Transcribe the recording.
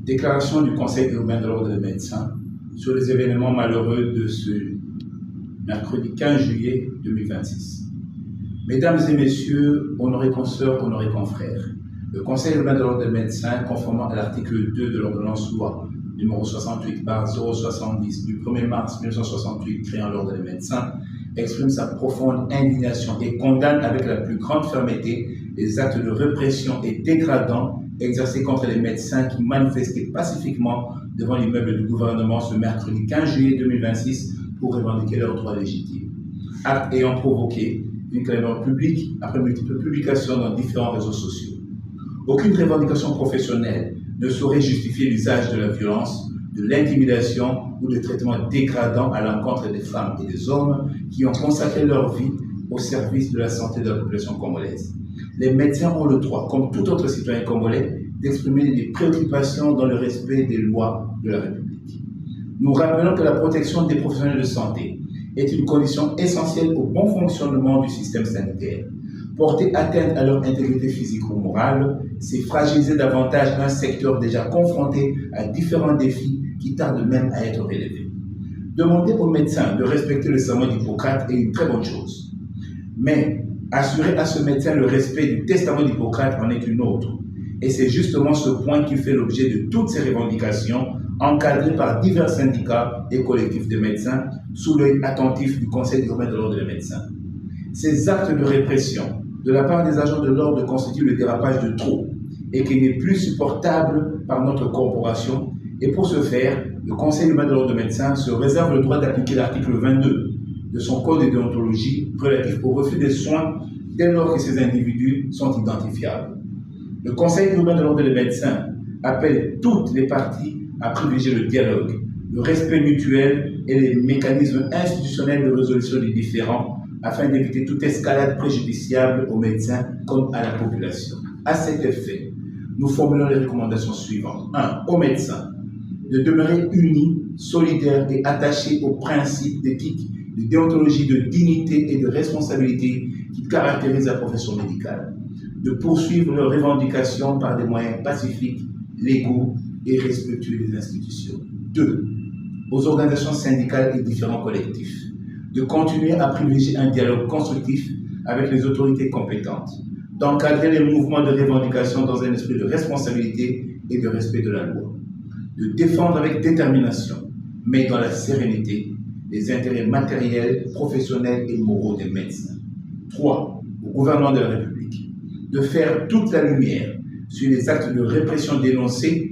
Déclaration du Conseil urbain de l'Ordre des médecins sur les événements malheureux de ce mercredi 15 juillet 2026. Mesdames et messieurs, honorés consoeurs, honorés confrères, le Conseil urbain de l'Ordre des médecins, conformément à l'article 2 de l'ordonnance loi numéro 68/070 du 1er mars 1968 créant l'Ordre des médecins, exprime sa profonde indignation et condamne avec la plus grande fermeté les actes de répression et dégradants exercés contre les médecins qui manifestaient pacifiquement devant l'immeuble du gouvernement ce mercredi 15 juillet 2026 pour revendiquer leurs droits légitimes. Actes ayant provoqué une clameur publique après multiples publications dans différents réseaux sociaux. Aucune revendication professionnelle ne saurait justifier l'usage de la violence, de l'intimidation ou de traitements dégradants à l'encontre des femmes et des hommes qui ont consacré leur vie au service de la santé de la population congolaise. Les médecins ont le droit, comme tout autre citoyen congolais, d'exprimer des préoccupations dans le respect des lois de la République. Nous rappelons que la protection des professionnels de santé est une condition essentielle au bon fonctionnement du système sanitaire. Porter atteinte à leur intégrité physique ou morale, c'est fragiliser davantage un secteur déjà confronté à différents défis qui tardent même à être relevés. Demander aux médecins de respecter le serment d'Hippocrate est une très bonne chose. Mais assurer à ce médecin le respect du testament d'Hippocrate en est une autre. Et c'est justement ce point qui fait l'objet de toutes ces revendications encadrées par divers syndicats et collectifs de médecins sous l'œil attentif du Conseil urbain de l'Ordre des médecins. Ces actes de répression de la part des agents de l'ordre constituent le dérapage de trop et qui n'est plus supportable par notre corporation. Et pour ce faire, le Conseil urbain de l'Ordre des médecins se réserve le droit d'appliquer l'article 22 de son code de déontologie relatif au refus des soins dès lors que ces individus sont identifiables. Le Conseil urbain de l'Ordre des médecins appelle toutes les parties à privilégier le dialogue, le respect mutuel et les mécanismes institutionnels de résolution des différends afin d'éviter toute escalade préjudiciable aux médecins comme à la population. À cet effet, nous formulons les recommandations suivantes. 1. Aux médecins de demeurer unis, solidaires et attachés aux principes d'éthique, de déontologie, de dignité et de responsabilité qui caractérisent la profession médicale. De poursuivre leurs revendications par des moyens pacifiques, légaux et respectueux des institutions. 2. Aux organisations syndicales et différents collectifs de continuer à privilégier un dialogue constructif avec les autorités compétentes, d'encadrer les mouvements de revendication dans un esprit de responsabilité et de respect de la loi, de défendre avec détermination, mais dans la sérénité, les intérêts matériels, professionnels et moraux des médecins. 3. Au gouvernement de la République, de faire toute la lumière sur les actes de répression dénoncés